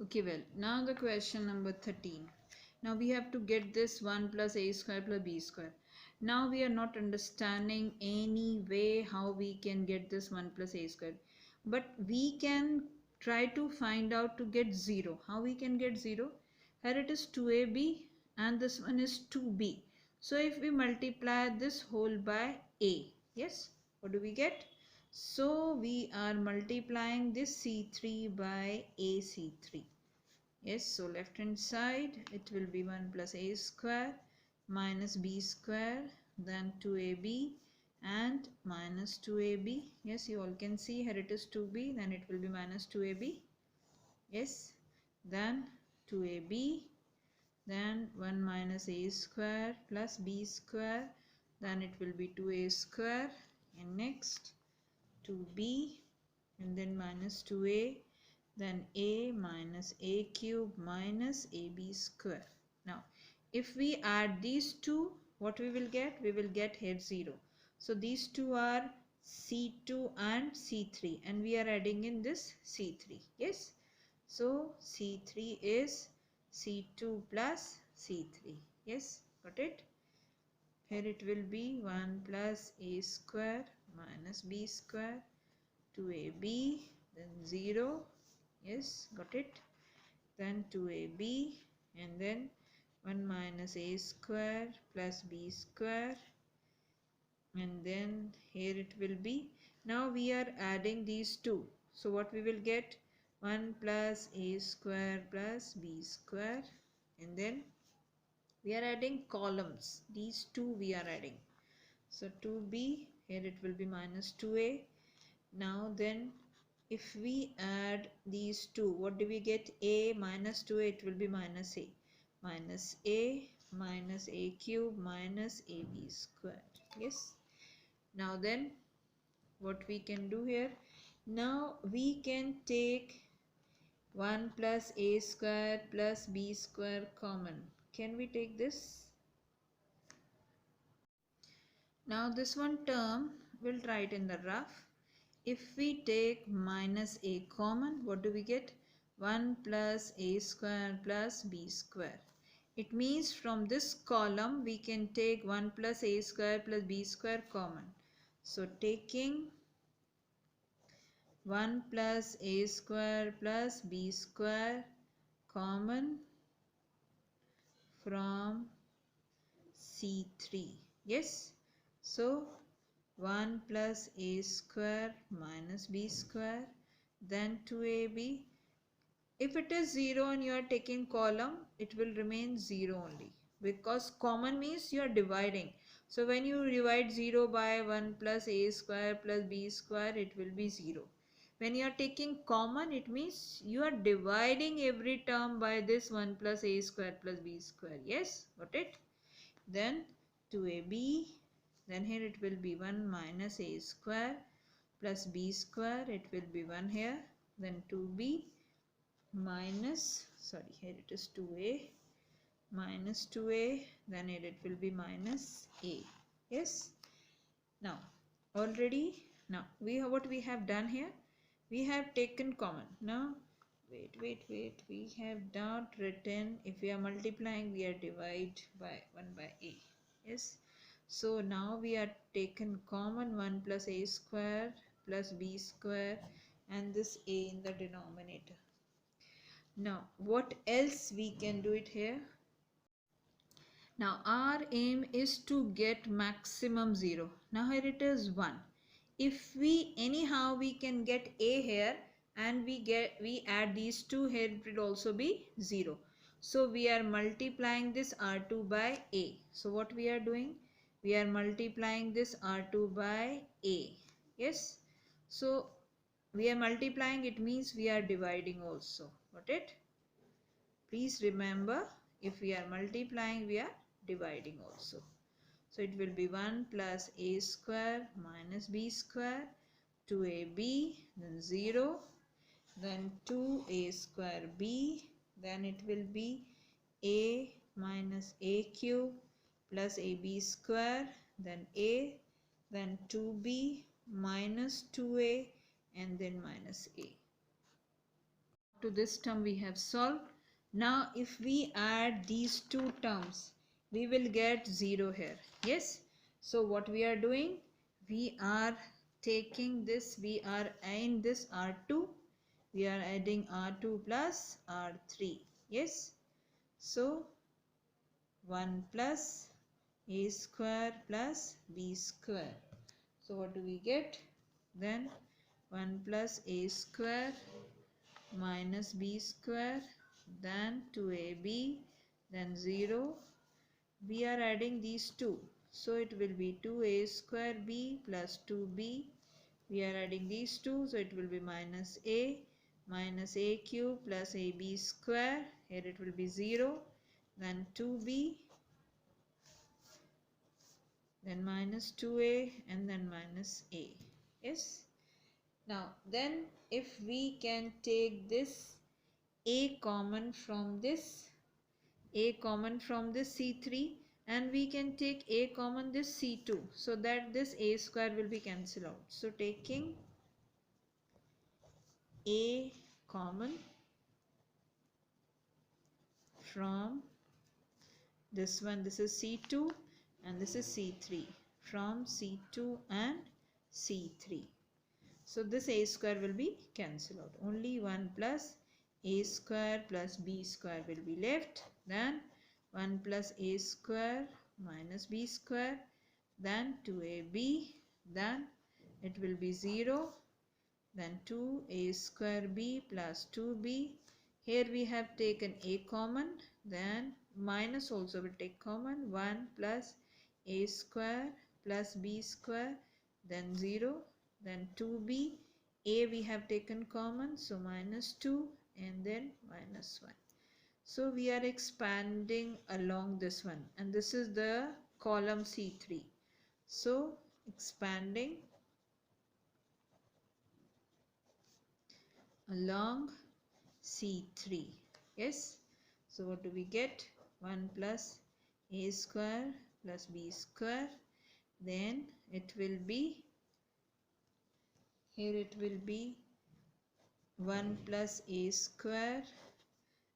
Okay, well, now the question number 13. Now we have to get this 1 plus a square plus b square. Now we are not understanding any way how we can get this 1 plus a square. But we can try to find out to get 0. How we can get 0? Here it is 2ab and this one is 2b. So if we multiply this whole by a, yes, what do we get? So we are multiplying this C3 by AC3. Yes, so left hand side it will be 1 plus a square minus b square, then 2ab and minus 2ab. Yes, you all can see here it is 2b, then it will be minus 2ab. Yes, then 2ab, then 1 minus a square plus b square, then it will be 2a square, and next 2b and then minus 2a, then a minus a cube minus ab square. Now if we add these two, what we will get? We will get here 0. So these two are C2 and C3 and we are adding in this C3. Yes, so C3 is C2 plus C3. Yes, got it? Here it will be 1 plus a square minus b square, 2ab, then 0. Yes, got it? Then 2ab and then 1 minus a square plus b square, and then here it will be. Now we are adding these two. So what we will get? 1 plus a square plus b square, and then we are adding columns. These two we are adding. So 2b, here it will be minus 2a. Now then if we add these two, what do we get? A minus 2a, it will be minus a. Minus a cube minus ab square. Yes. Now then what we can do here? Now we can take 1 plus a square plus b square common. Can we take this? Now this one term we'll write in the rough. If we take minus a common, what do we get? 1 plus a square plus b square. It means from this column we can take 1 plus a square plus b square common. So taking 1 plus a square plus b square common from C3. Yes. So 1 plus a square minus b square, then 2ab. If it is 0 and you are taking column, it will remain 0 only, because common means you are dividing. So when you divide 0 by 1 plus a square plus b square, it will be 0. When you are taking common, it means you are dividing every term by this 1 plus a square plus b square. Yes, got it? Then 2ab, then here it will be 1 minus a square plus b square, it will be 1 here, then 2b minus, sorry, here it is 2a, minus 2a, then here it will be minus a. Yes. Now already, now we have, what we have done here, we have taken common. Now wait, we have not written, if we are multiplying we are divide by 1 by a. Yes. So now we are taken common 1 plus a square plus b square and this a in the denominator. Now what else we can do it here? Now our aim is to get maximum 0. Now here it is 1. If we anyhow we can get a here and we add these two here, it will also be 0. So we are multiplying this R2 by a. So what we are doing? We are multiplying this R2 by a. Yes. So we are multiplying, it means we are dividing also. Got it? Please remember, if we are multiplying, we are dividing also. So it will be 1 plus a square minus b square, 2ab, then 0, then 2a square b, then it will be a minus a cube plus ab square, then a, then 2b minus 2a, and then minus a. to this term we have solved. Now if we add these two terms, we will get 0 here. Yes. So what we are doing? We are taking this, we are in this R2, we are adding R2 plus R3. Yes. So 1 plus a square plus b square. So what do we get? Then 1 plus a square minus b square, then 2ab, then 0. We are adding these two. So it will be 2a square b plus 2b. We are adding these two. So it will be minus a cube plus ab square. Here it will be 0. Then 2b. Then minus 2a and then minus a. Yes. Now then if we can take this a common from this C3, and we can take a common this C2, so that this a square will be cancelled out. So taking a common from this one, this is C2 and this is C3, from C2 and C3. So this a square will be cancelled out. Only 1 plus a square plus b square will be left. Then 1 plus a square minus b square. Then 2ab. Then it will be 0. Then 2a square b plus 2b. Here we have taken a common. Then minus also will take common. 1 plus a square plus b square. Then 0. Then 2b, a we have taken common, so minus 2 and then minus 1. So we are expanding along this one, and this is the column C3. So expanding along C3. Yes. So what do we get? 1 plus a square plus b square. Then it will be, here it will be 1 plus a square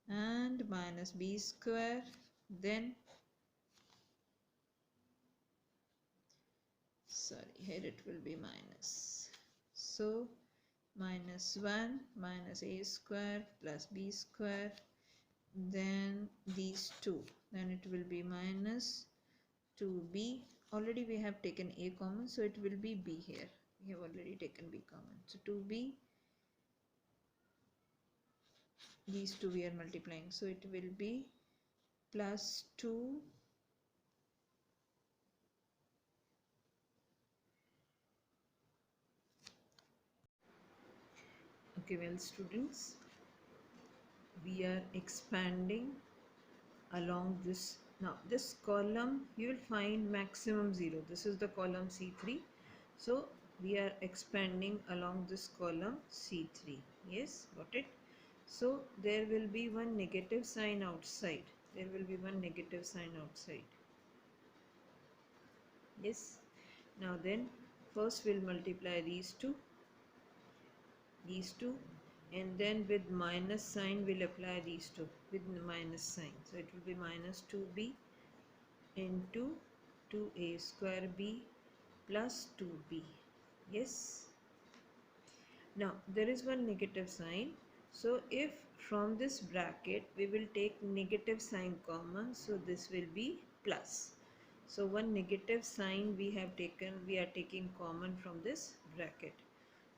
and minus b square. Then here it will be minus. So minus 1 minus a square plus b square. Then these two. Then it will be minus 2b. Already we have taken a common, so it will be b here. We have already taken b common. So 2b, these two we are multiplying, so it will be plus 2 . Okay, well students, we are expanding along this. Now this column you will find maximum 0. This is the column C3. So we are expanding along this column C3. Yes, got it? So there will be one negative sign outside. There will be one negative sign outside. Yes. Now then first we'll multiply these two, and then with minus sign we'll apply these two with minus sign. So it will be minus 2b into 2a square b plus 2b. Yes. Now there is one negative sign. So if from this bracket we will take negative sign common, so this will be plus. So one negative sign we have taken, we are taking common from this bracket.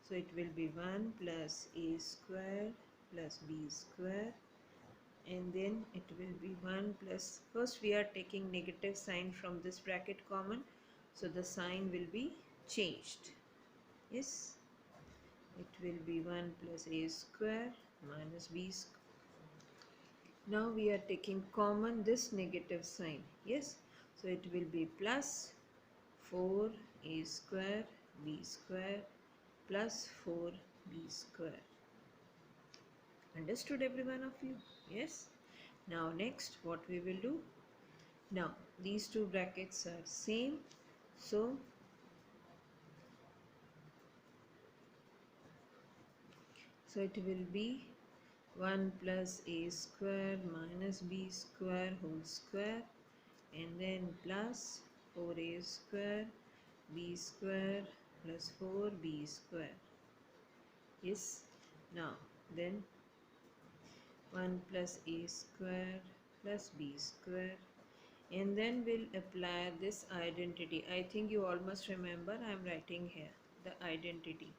So it will be 1 plus a square plus b square, and then it will be 1 plus, first we are taking negative sign from this bracket common, so the sign will be changed. Yes, it will be 1 plus a square minus b square. Now we are taking common this negative sign. Yes, so it will be plus 4a square b square plus 4b square. Understood every one of you? Yes. Now next what we will do? Now these two brackets are same, so it will be 1 plus a square minus b square whole square, and then plus 4a square b square plus 4b square. Yes, now then 1 plus a square plus b square, and then we'll apply this identity. I think you all must remember, I am writing here the identity: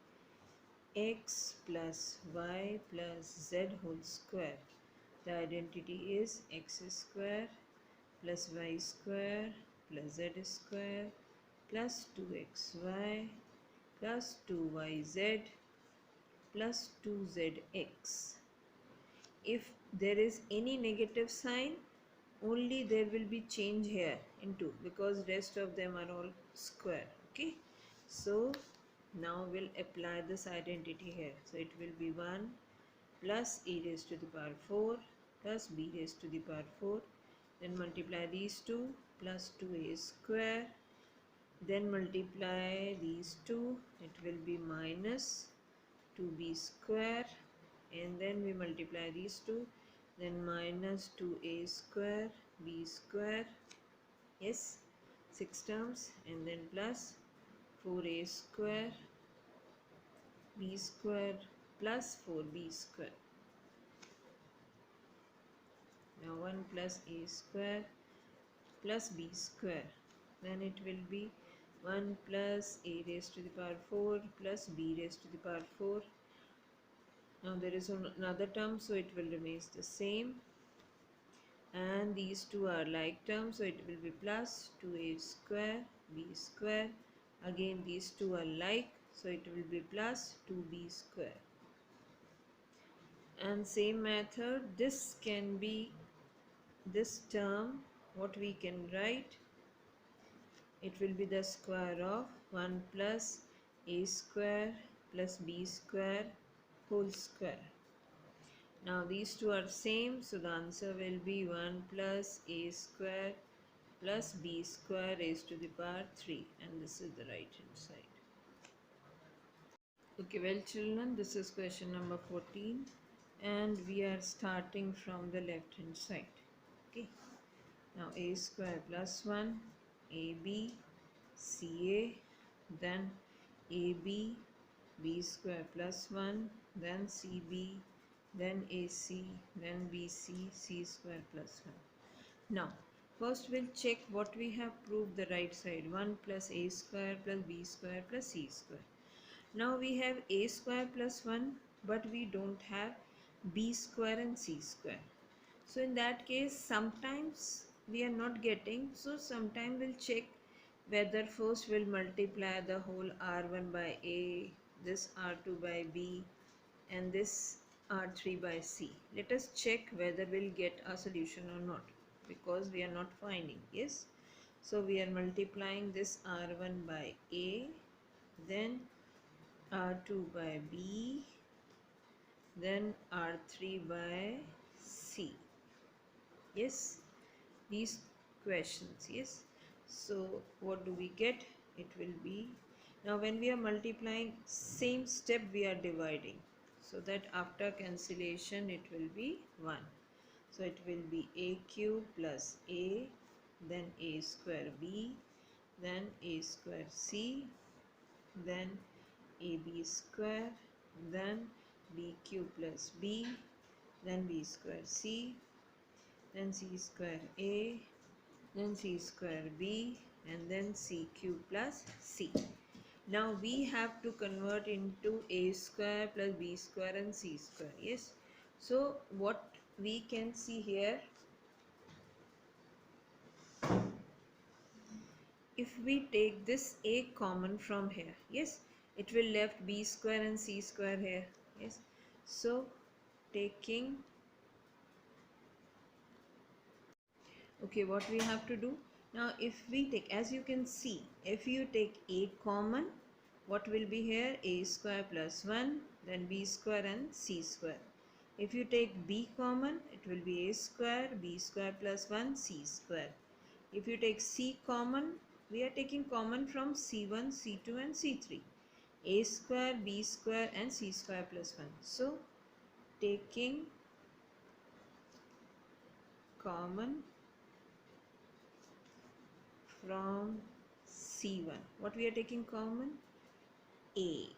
x plus y plus z whole square. The identity is x square plus y square plus z square plus 2xy plus 2yz plus 2zx. If there is any negative sign, only there will be change here into, because rest of them are all square. Okay, so now we'll apply this identity here. So it will be 1 plus e raised to the power 4 plus b raised to the power 4, then multiply these two plus 2a square, then multiply these two, it will be minus 2b square, and then we multiply these two, then minus 2a square b square, yes, 6 terms, and then plus 4a square b square plus 4b square. Now 1 plus a square plus b square, then it will be 1 plus a raised to the power 4 plus b raised to the power 4. Now there is another term, so it will remain the same, and these two are like terms, so it will be plus 2a square b square. Again these two are like, so it will be plus 2b square. And same method, this can be this term, what we can write, it will be the square of 1 plus a square plus b square whole square. Now these two are same, so the answer will be 1 plus a square plus b square raised to the power 3, and this is the right hand side. Okay, well children, this is question number 14, and we are starting from the left hand side. Okay, now a square plus 1, ab, ca, then ab, b square plus 1, then cb, then ac, then bc, c square plus 1. Now first we'll check what we have proved the right side: 1 plus a square plus b square plus c square. Now we have a square plus 1, but we don't have b square and c square. So in that case, sometimes we are not getting, so sometime we'll check whether first we'll multiply the whole r1 by a, this r2 by b, and this r3 by c. Let us check whether we'll get a solution or not, because we are not finding. Yes, so we are multiplying this r1 by a, then r2 by b, then r3 by c. Yes, these questions. Yes, so what do we get? It will be, now when we are multiplying, same step we are dividing, so that after cancellation it will be 1. So it will be a cube plus a, then a square b, then a square c, then ab square, then b cube plus b, then b square c, then c square a, then c square b, and then c cube plus c. Now we have to convert into a square plus b square and c square. Yes, so what we can see here, if we take this a common from here, yes, it will left b square and c square here. Yes, so taking, okay, what we have to do now, if we take, as you can see, if you take a common, what will be here? A square plus 1, then b square and c square. If you take b common, it will be a square, b square plus 1, c square. If you take c common, we are taking common from c1, c2 and c3. A square, b square and c square plus 1. So taking common from C1. What we are taking common? A.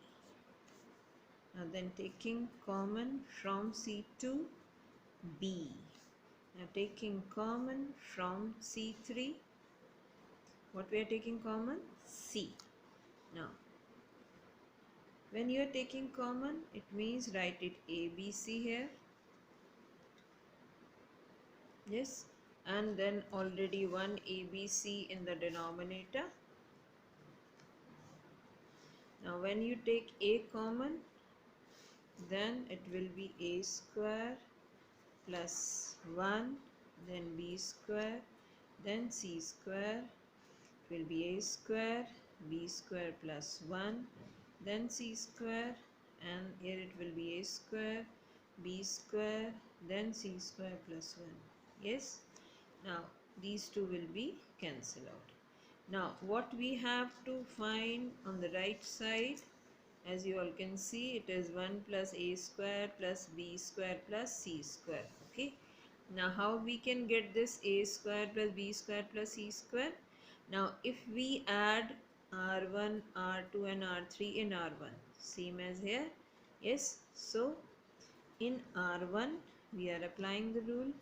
Now then taking common from C2, B. Now taking common from C3, what we are taking common? C. Now when you are taking common, it means write it ABC here. Yes, and then already one ABC in the denominator. Now when you take A common, then it will be A square plus 1, then B square, then C square. It will be A square, B square plus 1, then C square, and here it will be A square, B square, then C square plus 1. Yes, now these two will be cancelled out. Now what we have to find on the right side, as you all can see, it is 1 plus A square plus B square plus C square. Okay, now how we can get this A square plus B square plus C square? Now if we add R1, R2 and R3 in R1, same as here. Yes, so in R1 we are applying the rule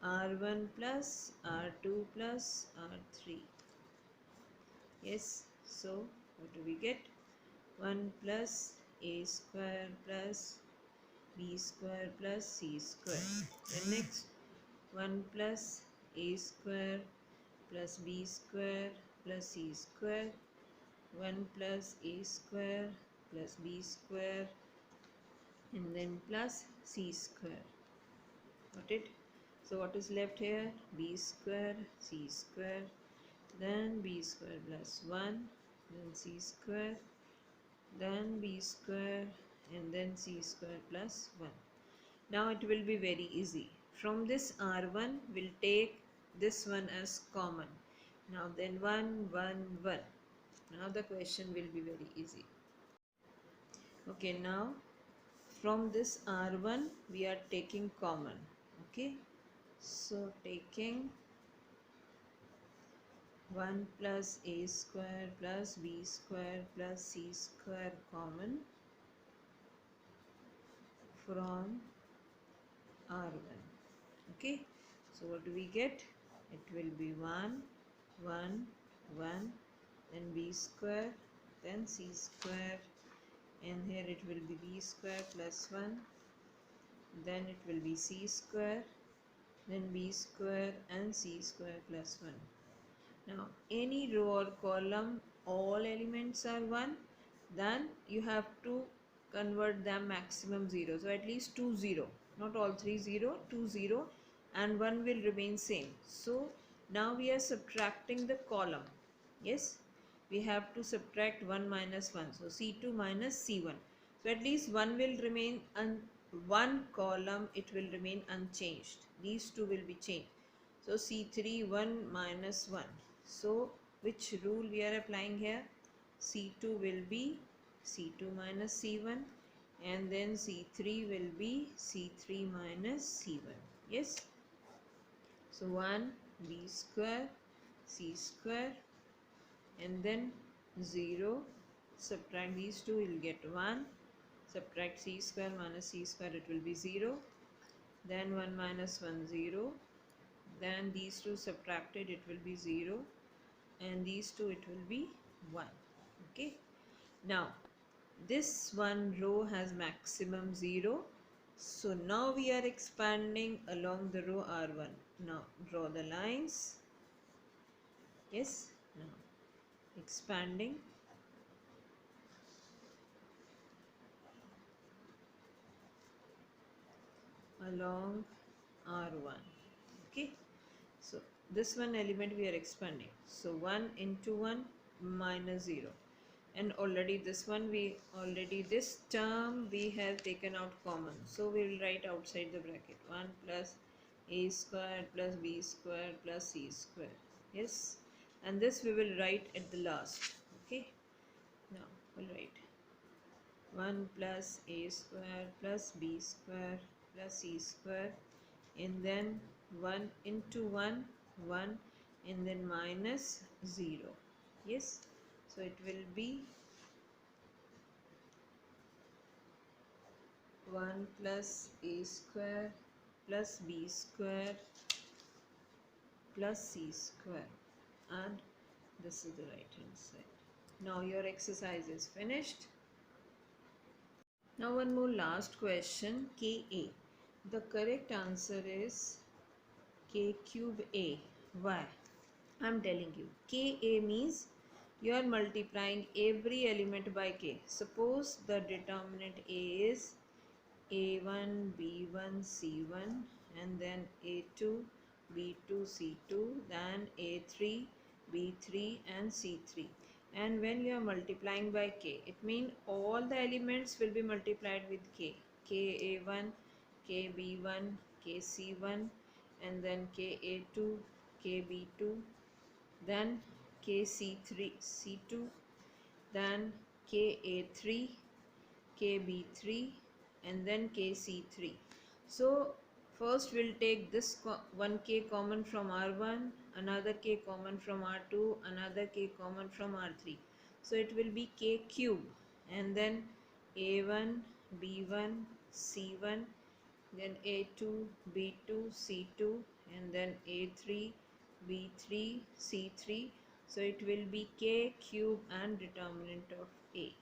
R1 plus R2 plus R3. Yes, so what do we get? 1 plus A square plus B square plus C square. Then next 1 plus A square plus B square plus C square, 1 plus A square plus B square, and then plus C square. Got it? So what is left here? B square, C square, then B square plus 1, then C square, then B square, and then C square plus 1. Now it will be very easy. From this R1 we'll take this one as common. Now then 1, 1, 1. Now the question will be very easy. Okay, now from this R1 we are taking common. Okay, so taking 1 plus A square plus B square plus C square common from R1. Okay, so what do we get? It will be 1, 1, 1, then B square, then C square, and here it will be B square plus 1, then it will be C square, then B square and C square plus 1. Now any row or column all elements are 1, then you have to convert them maximum 0. So at least 2 0, not all 3 0, 2 0, and 1 will remain same. So now we are subtracting the column. Yes, we have to subtract 1 minus 1. So C2 minus C1. So at least 1 will remain, and one column it will remain unchanged. These two will be changed. So C3 1 minus 1. So which rule we are applying here? C2 will be C2 minus C1, and then C3 will be C3 minus C1. Yes. So 1 B square C square, and then 0, subtract these two, you will get 1, subtract C square minus C square, it will be 0, then 1 minus 1 0, then these two subtracted, it will be 0, and these two it will be 1. Okay, now this one row has maximum 0, so now we are expanding along the row R1. Now draw the lines. Yes, now expanding along R1. Okay, so this one element we are expanding, so 1 into 1 minus 0, and already this one this term we have taken out common, so we will write outside the bracket 1 plus A square plus B square plus C square. Yes, and this we will write at the last. Okay, now we'll write 1 plus A square plus B square plus C square, and then 1 into 1, 1, and then minus 0. Yes, so it will be 1 plus a square plus b square plus c square, and this is the right hand side. Now your exercise is finished. Now one more last question, Ka. The correct answer is K cube A. Why? I'm telling you. Ka means you are multiplying every element by K. Suppose the determinant A is A1, B1, C1, and then A2, B2, C2, then A3, B3, and C3. And when you are multiplying by K, it means all the elements will be multiplied with K. KA1, KB1, KC1, and then KA2, KB2, then KC3, C2, then KA3, KB3, and then KC3. So first we'll take this one K common from R1, another K common from R2, another K common from R3. So it will be K cube, and then A1, B1, C1, then A2, B2, C2, and then A3, B3, C3. So it will be K cube and determinant of A.